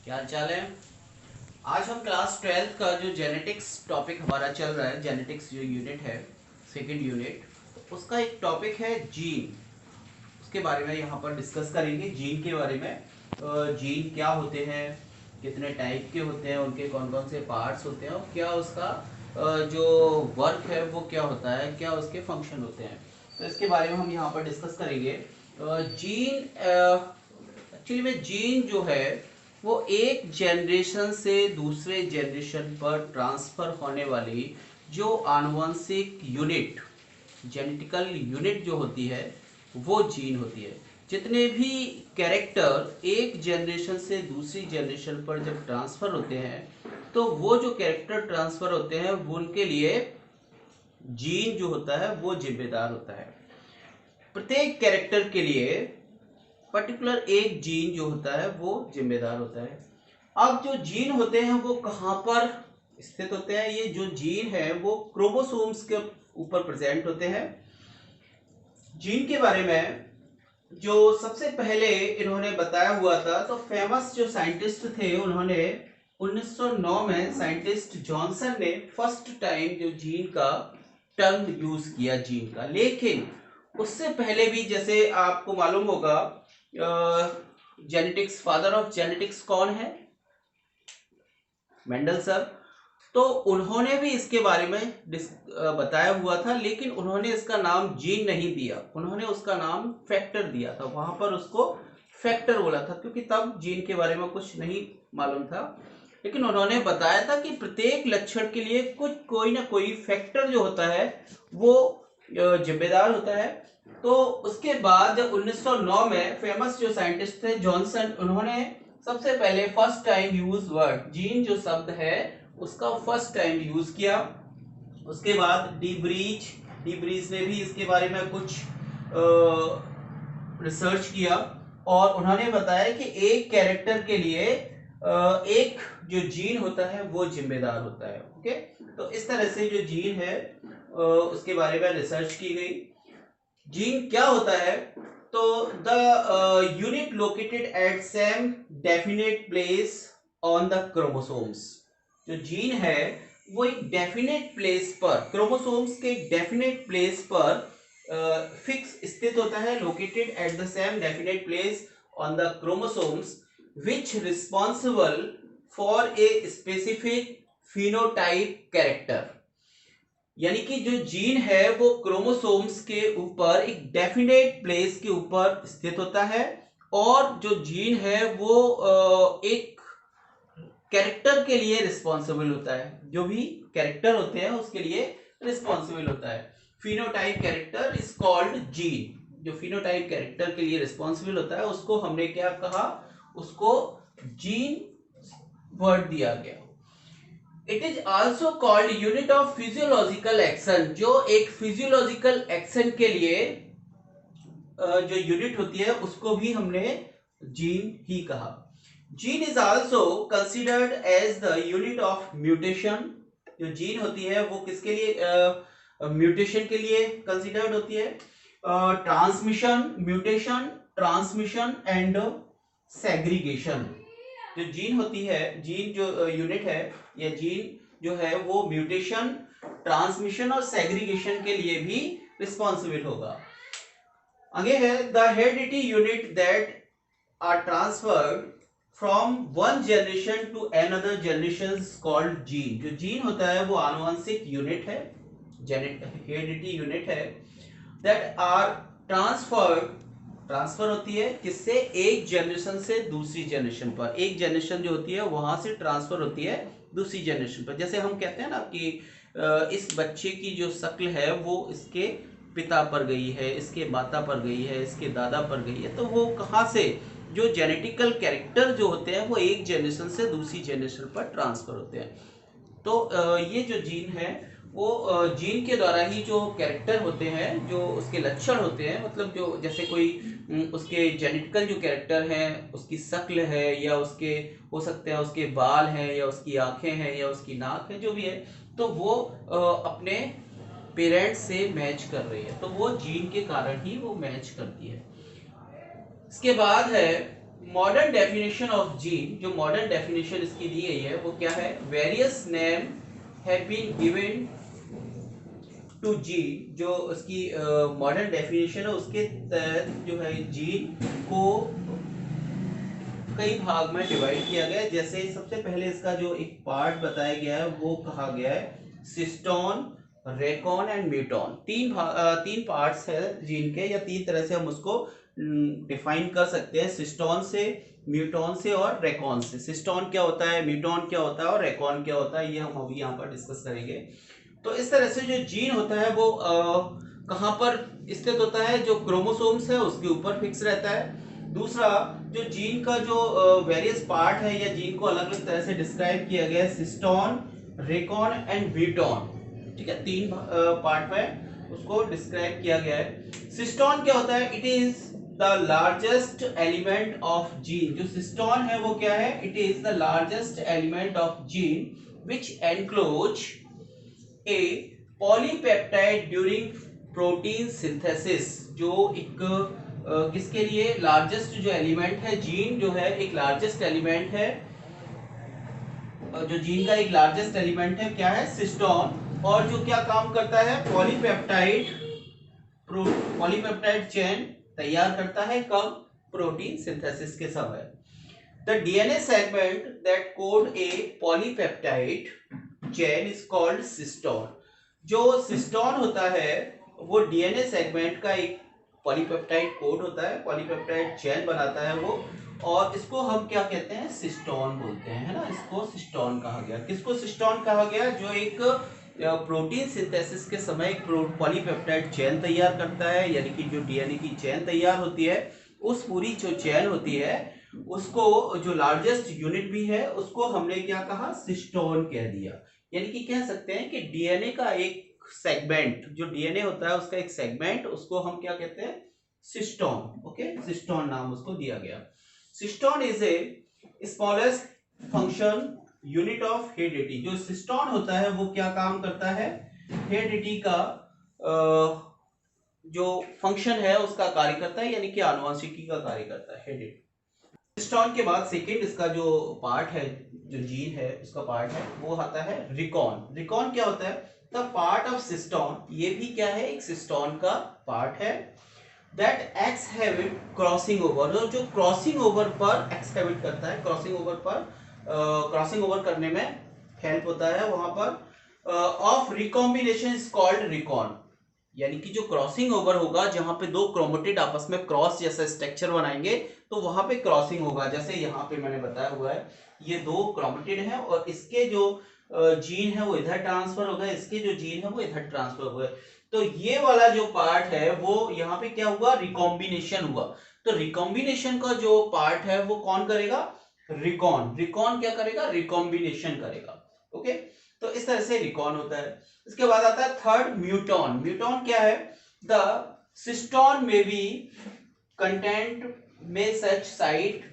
क्या हाल चाल है। आज हम क्लास 12th का जो जेनेटिक्स टॉपिक हमारा चल रहा है, जेनेटिक्स जो यूनिट है, सेकंड यूनिट, उसका एक टॉपिक है जीन। उसके बारे में यहाँ पर डिस्कस करेंगे, जीन के बारे में। जीन क्या होते हैं, कितने टाइप के होते हैं, उनके कौन कौन से पार्ट्स होते हैं और क्या उसका जो वर्क है वो क्या होता है, क्या उसके फंक्शन होते हैं। तो इसके बारे में हम यहाँ पर डिस्कस करेंगे। जीन एक्चुअली में जीन जो है वो एक जनरेशन से दूसरे जनरेशन पर ट्रांसफर होने वाली जो आनुवंशिक यूनिट, जेनेटिकल यूनिट जो होती है वो जीन होती है। जितने भी कैरेक्टर एक जनरेशन से दूसरी जनरेशन पर जब ट्रांसफर होते हैं तो वो जो कैरेक्टर ट्रांसफर होते हैं वो उनके लिए जीन जो होता है वो जिम्मेदार होता है। प्रत्येक कैरेक्टर के लिए पर्टिकुलर एक जीन जो होता है वो जिम्मेदार होता है। अब जो जीन होते हैं वो कहाँ पर स्थित होते हैं? ये जो जीन है वो क्रोमोसोम्स के ऊपर प्रेजेंट होते हैं। जीन के बारे में जो सबसे पहले इन्होंने बताया हुआ था, तो फेमस जो साइंटिस्ट थे उन्होंने 1909 में साइंटिस्ट जॉनसन ने फर्स्ट टाइम जो जीन का टर्म यूज किया जीन का। लेकिन उससे पहले भी, जैसे आपको मालूम होगा, जेनेटिक्स, फादर ऑफ जेनेटिक्स कौन है? Mendel sir. तो उन्होंने भी इसके बारे में बताया हुआ था, लेकिन उन्होंने इसका नाम जीन नहीं दिया, उन्होंने उसका नाम फैक्टर दिया था। वहां पर उसको फैक्टर बोला था क्योंकि तब जीन के बारे में कुछ नहीं मालूम था। लेकिन उन्होंने बताया था कि प्रत्येक लक्षण के लिए कुछ कोई ना कोई फैक्टर जो होता है वो जिम्मेदार होता है। तो उसके बाद जब 1909 में फेमस जो साइंटिस्ट थे जॉनसन, उन्होंने सबसे पहले first time use word gene जो शब्द है उसका फर्स्ट टाइम यूज किया। उसके बाद डी ब्रीज ने भी इसके बारे में कुछ रिसर्च किया और उन्होंने बताया कि एक कैरेक्टर के लिए एक जो जीन होता है वो जिम्मेदार होता है। ओके, तो इस तरह से जो जीन है उसके बारे में रिसर्च की गई। जीन क्या होता है? तो the unit located at same definite place on the chromosomes. जो जीन है वो एक डेफिनेट प्लेस पर, क्रोमोसोम्स के डेफिनेट प्लेस पर फिक्स स्थित होता है, located at the same definite place on the chromosomes which responsible for a specific phenotype character. यानी कि जो जीन है वो क्रोमोसोम्स के ऊपर एक डेफिनेट प्लेस के ऊपर स्थित होता है और जो जीन है वो एक कैरेक्टर के लिए रिस्पॉन्सिबल होता है। जो भी कैरेक्टर होते हैं उसके लिए रिस्पॉन्सिबल होता है। Phenotype character is called gene. जो फिनोटाइप कैरेक्टर के लिए रिस्पॉन्सिबल होता है उसको हमने क्या कहा? उसको जीन वर्ड दिया गया। It is also called unit of physiological action. जो एक फिजियोलॉजिकल एक्शन के लिए जो यूनिट होती है उसको भी हमने जीन ही कहा। Gene is also considered as the unit of mutation. जो जीन होती है वो किसके लिए? म्यूटेशन के लिए कंसिडर्ड होती है। Transmission, mutation, transmission and segregation. जो जीन होती है, जीन जो यूनिट है या जीन जो है वो म्यूटेशन, ट्रांसमिशन और सेग्रीगेशन के लिए भी रिस्पॉन्सिबल होगा। आगे है the heredity unit that are transferred from one generation to another generation called gene. जो जीन होता है वो आनुवंशिक यूनिट है, हेरिडिटी यूनिट है, दैट आर ट्रांसफर्ड, ट्रांसफर होती है किससे? एक जनरेशन से दूसरी जनरेशन पर। एक जनरेशन जो होती है वहां से ट्रांसफर होती है दूसरी जनरेशन पर। जैसे हम कहते हैं ना कि इस बच्चे की जो शक्ल है वो इसके पिता पर गई है, इसके माता पर गई है, इसके दादा पर गई है। तो वो कहाँ से, जो जेनेटिकल कैरेक्टर जो होते हैं वो एक जनरेशन से दूसरी जनरेशन पर ट्रांसफर होते हैं। तो ये जो जीन है वो जीन के द्वारा ही जो कैरेक्टर होते हैं, जो उसके लक्षण होते हैं, मतलब जो जैसे कोई उसके जेनेटिकल जो कैरेक्टर हैं, उसकी शक्ल है या उसके हो सकते हैं उसके बाल हैं या उसकी आंखें हैं या उसकी नाक है, जो भी है, तो वो अपने पेरेंट्स से मैच कर रही है, तो वो जीन के कारण ही वो मैच करती है। इसके बाद है मॉडर्न डेफिनेशन ऑफ जीन, जो मॉडर्न डेफिनेशन इसकी दी गई है वो क्या है, various name have been given to gene, जो उसकी मॉडर्न डेफिनेशन है उसके तहत जो है जीन को कई भाग में डिवाइड किया गया है। जैसे सबसे पहले इसका जो एक पार्ट बताया गया है वो कहा गया है सिस्टोन, रेकॉन एंड म्यूटॉन। तीन पार्ट्स है जीन के, या तीन तरह से हम उसको डिफाइन कर सकते हैं, सिस्टोन से, म्यूटॉन से और रेकॉन से। सिस्टोन क्या होता है, म्यूटॉन क्या होता है और रेकॉन क्या होता है, ये हम अभी यहाँ पर डिस्कस करेंगे। तो इस तरह से जो जीन होता है वो कहाँ पर स्थित होता है, जो क्रोमोसोम्स है उसके ऊपर फिक्स रहता है। दूसरा, जो जीन का जो वेरियस पार्ट है या जीन को अलग अलग तरह से डिस्क्राइब किया गया है, सिस्टोन, रेकॉन एंड म्यूटॉन, ठीक है, तीन पार्ट में उसको डिस्क्राइब किया गया है। सिस्टोन क्या होता है, it is the largest element of gene. जो सिस्टोन है वो क्या है, it is the largest element of gene which enclose A polypeptide during protein synthesis. जो एक किसके लिए लार्जेस्ट जो एलिमेंट है, जीन जो है एक लार्जेस्ट एलिमेंट है, जो जीन का एक लार्जेस्ट एलिमेंट है क्या है, सिस्टोन, और जो क्या काम करता है, पॉलीपेप्टाइड चेन तैयार करता है, कब, प्रोटीन सिंथेसिस के समय। The DNA segment that code A polypeptide chain is called cistron. जो सिस्टोन होता है वो डीएनए सेगमेंट का एक पॉलीपेप्टाइड कोड होता है, पॉलीपेप्टाइड चेन बनाता है वो, और इसको हम क्या कहते हैं, सिस्टोन बोलते हैं, है ना। इसको सिस्टोन कहा गया। किसको सिस्टोन कहा गया, जो एक प्रोटीन सिंथेसिस के समय एक पॉलीपेप्टाइड चेन तैयार करता है, यानी कि जो डीएनए की चेन तैयार होती है, उस पूरी जो चेन होती है उसको, जो लार्जेस्ट यूनिट भी है उसको हमने क्या कहा, सिस्टोन कह दिया। यानी कि कह सकते हैं कि डीएनए का एक सेगमेंट, जो डीएनए होता है उसका एक सेगमेंट, उसको हम क्या कहते हैं, सिस्टोन। ओके, सिस्टोन नाम उसको दिया गया। Cistron is a smallest function unit of heredity. जो सिस्टोन होता है वो क्या काम करता है, हेरिडिटी का जो फंक्शन है उसका कार्य करता है, यानी कि आनुवंशिकी का कार्य करता है, हेरिडिटी। सिस्टोन के बाद सेकेंड इसका जो पार्ट है, जो जीन है उसका पार्ट है, वो आता है रिकॉन। रिकॉन क्या होता है, द पार्ट ऑफ सिस्टोन, ये भी क्या है, एक सिस्टोन का पार्ट है, दैट एक्सहेबिट क्रॉसिंग ओवर, जो क्रॉसिंग ओवर पर एक्सहेबिट करता है, क्रॉसिंग ओवर पर क्रॉसिंग ओवर करने में हेल्प होता है वहां पर, of recombination is called recon. यानी कि जो क्रॉसिंग ओवर होगा, जहां पे दो क्रोमेटिड आपस में क्रॉस जैसा स्ट्रक्चर बनाएंगे, तो वहां पे क्रॉसिंग होगा। जैसे यहाँ पे मैंने बताया हुआ है, ये दो क्रोमेटिड हैं और इसके जो जीन है वो इधर ट्रांसफर हो गए, इसके जो जीन है वो इधर ट्रांसफर हो गए। तो ये वाला जो पार्ट है वो यहाँ पे क्या हुआ, रिकॉम्बिनेशन हुआ। तो रिकॉम्बिनेशन का जो पार्ट है वो कौन करेगा, रिकॉन। रिकॉन क्या करेगा, रिकॉम्बिनेशन करेगा। ओके, तो इस तरह से रिकॉन होता है। इसके बाद आता है थर्ड, म्यूटॉन। म्यूटॉन क्या है, द सिस्टोन में बी कंटेंट में such site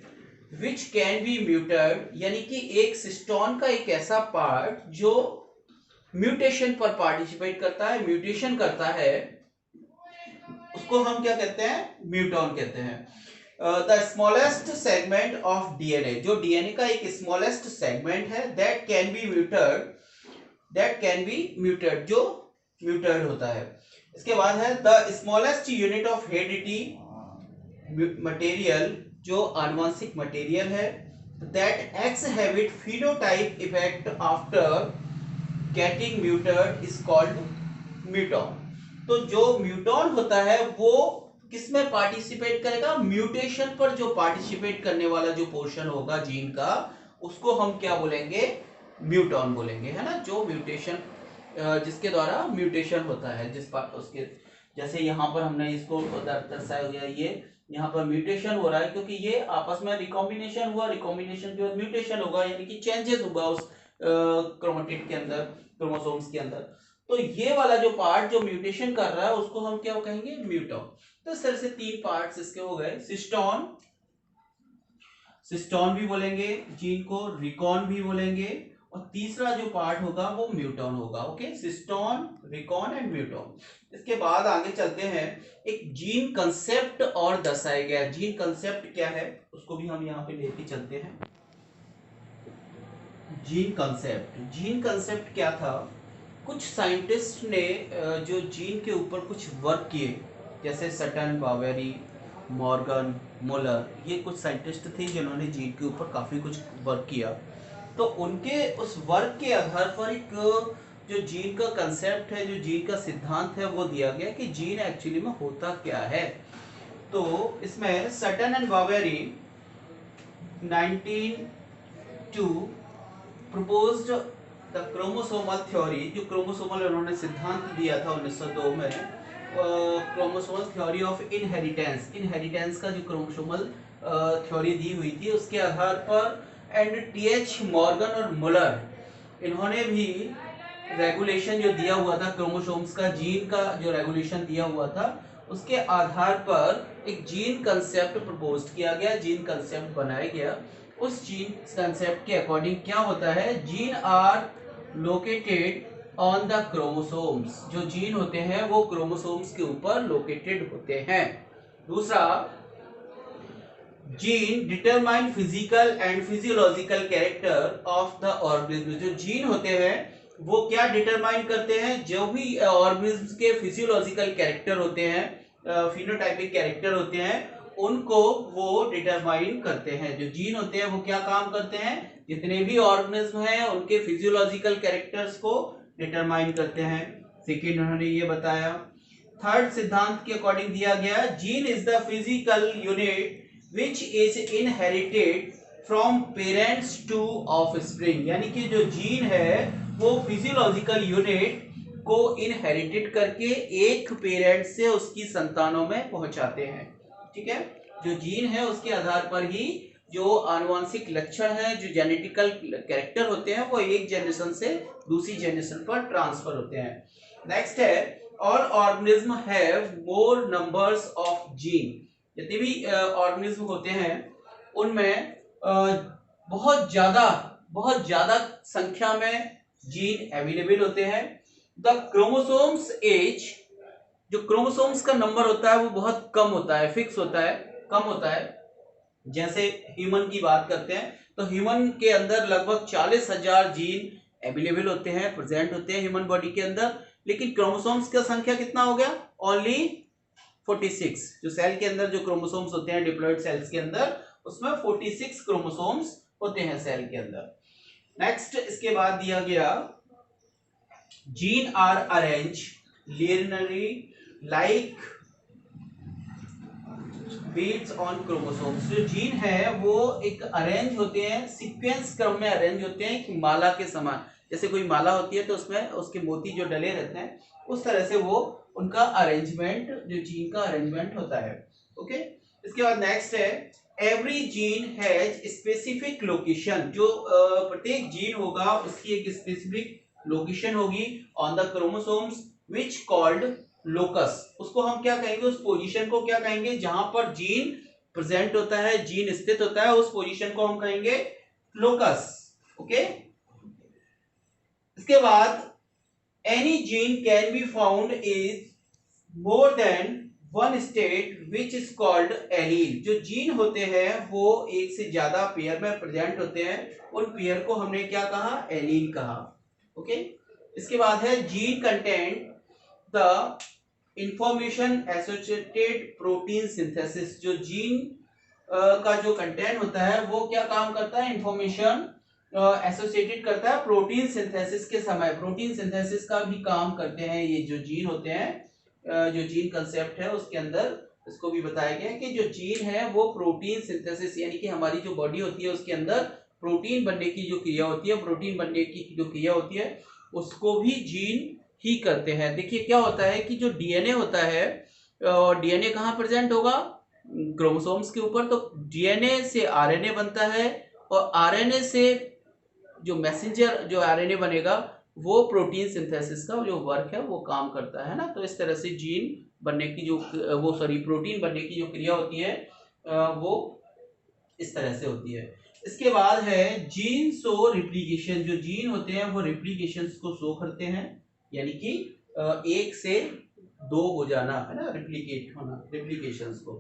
which can be muted, यानी कि एक सिस्टोन का एक ऐसा पार्ट जो म्यूटेशन पर पार्टिसिपेट करता है, म्यूटेशन करता है, उसको हम क्या कहते हैं, म्यूटॉन कहते हैं। The smallest segment of DNA, जो डीएनए का एक स्मॉलेस्ट सेगमेंट है, that can be muted, that can be muted, जो म्यूटेड होता है। इसके बाद है the smallest unit of heredity material, जो आनुवंशिक मटेरियल है, that exhibit phenotype effect after getting muted is called muton. तो जो म्यूटॉन होता है वो किसमें पार्टिसिपेट करेगा, म्यूटेशन पर जो पार्टिसिपेट करने वाला जो पोर्शन होगा जीन का, उसको हम क्या बोलेंगे, म्यूटॉन बोलेंगे, है ना। जो म्यूटेशन, जिसके द्वारा म्यूटेशन होता है, जिस पर उसके, जैसे यहाँ पर हमने इसको दर्शाया गया, ये यहाँ पर म्यूटेशन हो रहा है क्योंकि ये आपस में रिकॉम्बिनेशन हुआ, रिकॉम्बिनेशन के बाद म्यूटेशन होगा, यानी कि चेंजेस होगा उस क्रोमेटिड के अंदर, क्रोमोसोम्स के अंदर। तो ये वाला जो पार्ट जो म्यूटेशन कर रहा है उसको हम क्या कहेंगे, म्यूटॉन। तो इस तरह से तीन पार्ट्स इसके हो गए, सिस्टोन, सिस्टोन भी बोलेंगे जीन को, रिकॉन भी बोलेंगे, और तीसरा जो पार्ट होगा वो म्यूटॉन होगा। Okay, cistron, recon and muton. इसके बाद आगे चलते हैं, एक जीन कंसेप्ट और दर्शाया गया। जीन कंसेप्ट क्या है उसको भी हम यहाँ पे लेके चलते हैं। जीन कंसेप्ट क्या था? कुछ साइंटिस्ट ने जो जीन के ऊपर कुछ वर्क किए, जैसे सटन, बावेरी, मॉर्गन, मुलर, ये कुछ साइंटिस्ट थे जिन्होंने जीन के ऊपर काफी कुछ वर्क किया। तो उनके उस वर्क के आधार पर एक जो जीन का कंसेप्ट है, जो जीन का सिद्धांत है, वो दिया गया कि जीन एक्चुअली में होता क्या है। तो इसमें Sutton and Boveri 1902 proposed the chromosomal theory. जो क्रोमोसोमल उन्होंने सिद्धांत दिया था 1902 में, क्रोमोसोमल थ्योरी ऑफ इनहेरिटेंस का जो क्रोमोसोमल थ्योरी दी हुई थी, उसके आधार पर एंड टीएच मॉर्गन और मुलर इन्होंने भी रेगुलेशन जो दिया हुआ था क्रोमोसोम्स का, जीन का जो रेगुलेशन दिया हुआ था, उसके आधार पर एक जीन कंसेप्ट प्रपोज किया गया, जीन कंसेप्ट बनाया गया। उस जीन कंसेप्ट के अकॉर्डिंग क्या होता है, gene are located on the chromosomes. जो जीन होते हैं वो क्रोमोसोम्स के ऊपर लोकेटेड होते हैं। दूसरा, gene determine physical and physiological character of the organism. जो जीन होते हैं वो क्या डिटरमाइन करते हैं, जो भी ऑर्गेनिज्म के फिजियोलॉजिकल कैरेक्टर होते हैं, फिनोटाइपिक कैरेक्टर होते हैं, उनको वो डिटरमाइन करते हैं। जो जीन होते हैं वो क्या काम करते हैं, जितने भी ऑर्गेनिज्म हैं उनके फिजियोलॉजिकल कैरेक्टर्स को डिटरमाइन करते हैं। सेकेंड उन्होंने ये बताया। थर्ड सिद्धांत के अकॉर्डिंग दिया गया, gene is the physical unit which is inherited from parents to offspring। यानी कि जो जीन है वो फिजियोलॉजिकल यूनिट को इनहेरिटेड करके एक पेरेंट से उसकी संतानों में पहुंचाते हैं। ठीक है, जो जीन है उसके आधार पर ही जो आनुवंशिक लक्षण है, जो जेनेटिकल कैरेक्टर होते हैं, वो एक जनरेशन से दूसरी जनरेशन पर ट्रांसफर होते हैं। नेक्स्ट है, all organism have more numbers of gene. जितने भी ऑर्गेनिज्म होते हैं उनमें बहुत ज्यादा संख्या में जीन अवेलेबल होते हैं। द क्रोमोसोम्स एज, जो क्रोमोसोम्स का नंबर होता है वो बहुत कम होता है, फिक्स होता है, कम होता है। जैसे ह्यूमन की बात करते हैं तो ह्यूमन के अंदर लगभग 40,000 जीन अवेलेबल होते हैं, प्रेजेंट होते हैं ह्यूमन बॉडी के अंदर। लेकिन क्रोमोसोम्स का संख्या कितना हो गया, ओनली 46। जो सेल के अंदर जो क्रोमोसोम्स होते हैं डिप्लॉइड सेल्स के अंदर, उसमें 46 क्रोमोसोम्स होते हैं सेल के अंदर। नेक्स्ट इसके बाद दिया गया, gene are arrange linearly like beads on chromosomes. जो जीन है वो एक अरेंज होते हैं, सीक्वेंस क्रम में अरेंज होते हैं, एक माला के समान। जैसे कोई माला होती है तो उसमें उसके मोती जो डले रहते हैं, उस तरह से वो उनका अरेंजमेंट, जो जीन का अरेंजमेंट होता है। ओके, इसके बाद नेक्स्ट है, every gene has specific location. जो प्रत्येक जीन होगा उसकी एक स्पेसिफिक लोकेशन होगी on the chromosomes which called locus. उसको हम क्या कहेंगे, उस पोजीशन को क्या कहेंगे, जहां पर जीन प्रेजेंट होता है, जीन स्थित होता है, उस पोजीशन को हम कहेंगे लोकस। ओके, इसके बाद any gene can be found is more than one state which is called allele। जो जीन होते हैं वो एक से ज्यादा पेयर में प्रेजेंट होते हैं, उन पेयर को हमने क्या कहा, एलील कहा। ओके, इसके बाद है, gene content the information associated protein synthesis. जो जीन का जो कंटेंट होता है वो क्या काम करता है, इंफॉर्मेशन एसोसिएटेड करता है प्रोटीन सिंथेसिस के समय। प्रोटीन सिंथेसिस का भी काम करते हैं ये जो जीन होते हैं। जो जीन कंसेप्ट है उसके अंदर इसको भी बताया गया कि जो जीन है वो प्रोटीन सिंथेसिस, यानी कि हमारी जो बॉडी होती है उसके अंदर प्रोटीन बनने की जो क्रिया होती है, प्रोटीन बनने की जो क्रिया होती है, उसको भी जीन ही करते हैं। देखिए क्या होता है कि जो डीएनए होता है, डीएनए कहाँ प्रेजेंट होगा, क्रोमोसोम्स के ऊपर। तो डीएनए से आरएनए बनता है, और आरएनए से जो मैसेंजर जो आरएनए बनेगा वो प्रोटीन सिंथेसिस का जो वर्क है वो काम करता है ना। तो इस तरह से जीन बनने की जो प्रोटीन बनने की जो क्रिया होती है वो इस तरह से होती है। इसके बाद है जीन शो रिप्लिकेशन। जो जीन होते हैं वो रिप्लिकेशन को शो करते हैं, यानी कि एक से दो हो जाना है ना, रिप्लिकेट होना, रिप्लिकेशंस को।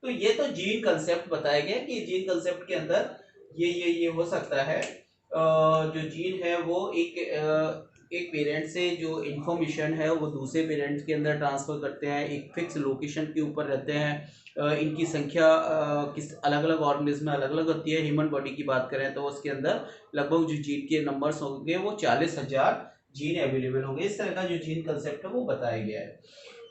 तो ये तो जीन कंसेप्ट बताया गया कि जीन कंसेप्ट के अंदर ये हो सकता है। जो जीन है वो एक पेरेंट से जो इंफॉर्मेशन है वो दूसरे पेरेंट के अंदर ट्रांसफर करते हैं, एक फिक्स लोकेशन के ऊपर रहते हैं। इनकी संख्या किस अलग अलग ऑर्गेनिज्म में अलग अलग होती है। ह्यूमन बॉडी की बात करें तो उसके अंदर लगभग जो जीन के नंबर्स होंगे वो 40,000 जीन अवेलेबल होंगे। इस तरह का जो जीन कंसेप्ट है वो बताया गया है।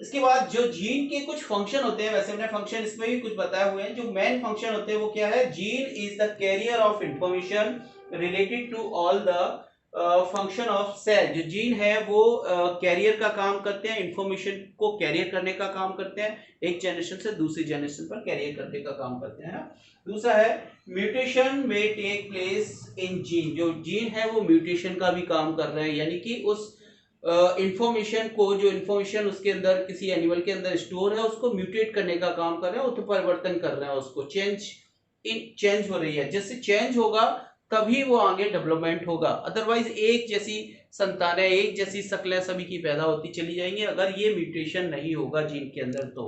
इसके बाद जो जीन के कुछ फंक्शन होते हैं, वैसे हमने फंक्शन इसमें भी कुछ बताए हुए हैं। जो मेन फंक्शन होते हैं वो क्या है? Gene is the carrier of information related to all the function of cell. जो जीन है वो कैरियर का काम करते हैं, इंफॉर्मेशन को कैरियर करने का काम करते हैं, एक जनरेशन से दूसरी जनरेशन पर कैरियर करने का काम करते हैं। दूसरा है म्यूटेशन में टेक प्लेस इन जीन। जो जीन है वो म्यूटेशन का भी काम कर रहे हैं, यानी कि उस इंफॉर्मेशन को, जो इंफॉर्मेशन उसके अंदर किसी एनिमल के अंदर स्टोर है उसको म्यूटेट करने का काम कर रहे हैं, उत्परिवर्तन कर रहे हैं, उसको चेंज हो रही है। जैसे चेंज होगा तभी वो आगे डेवलपमेंट होगा, अदरवाइज एक जैसी संतानें, एक जैसी शक्लें सभी की पैदा होती चली जाएंगी अगर ये म्यूटेशन नहीं होगा जीन के अंदर तो।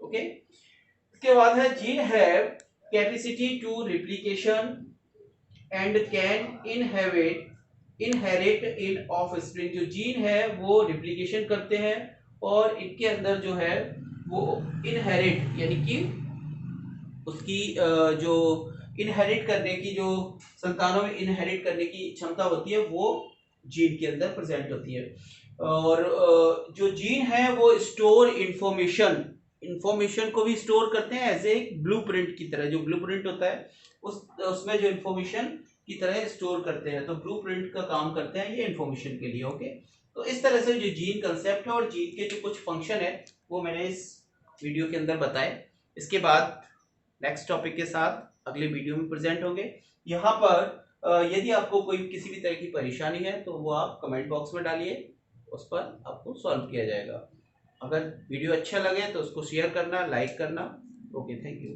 ओके, इसके बाद है gene have capacity to replication and can inherit in offspring. जो जीन है वो रिप्लिकेशन करते हैं और इनके अंदर जो है वो इनहेरिट, यानी कि उसकी जो इनहेरिट करने की, जो संतानों में इनहेरिट करने की क्षमता होती है वो जीन के अंदर प्रेजेंट होती है। और जो जीन है वो स्टोर इंफॉर्मेशन को भी स्टोर करते हैं एज ए ब्लूप्रिंट की तरह। जो ब्लूप्रिंट होता है उसमें जो इंफॉर्मेशन की तरह स्टोर करते हैं, तो ब्लूप्रिंट का काम करते हैं ये इंफॉर्मेशन के लिए। ओके, तो इस तरह से जो जीन कंसेप्ट है और जीन के जो कुछ फंक्शन है वो मैंने इस वीडियो के अंदर बताए। इसके बाद नेक्स्ट टॉपिक के साथ अगले वीडियो में प्रेजेंट होंगे। यहाँ पर यदि आपको कोई किसी भी तरह की परेशानी है तो वो आप कमेंट बॉक्स में डालिए, उस पर आपको सॉल्व किया जाएगा। अगर वीडियो अच्छा लगे तो उसको शेयर करना, लाइक करना। Okay, thank you.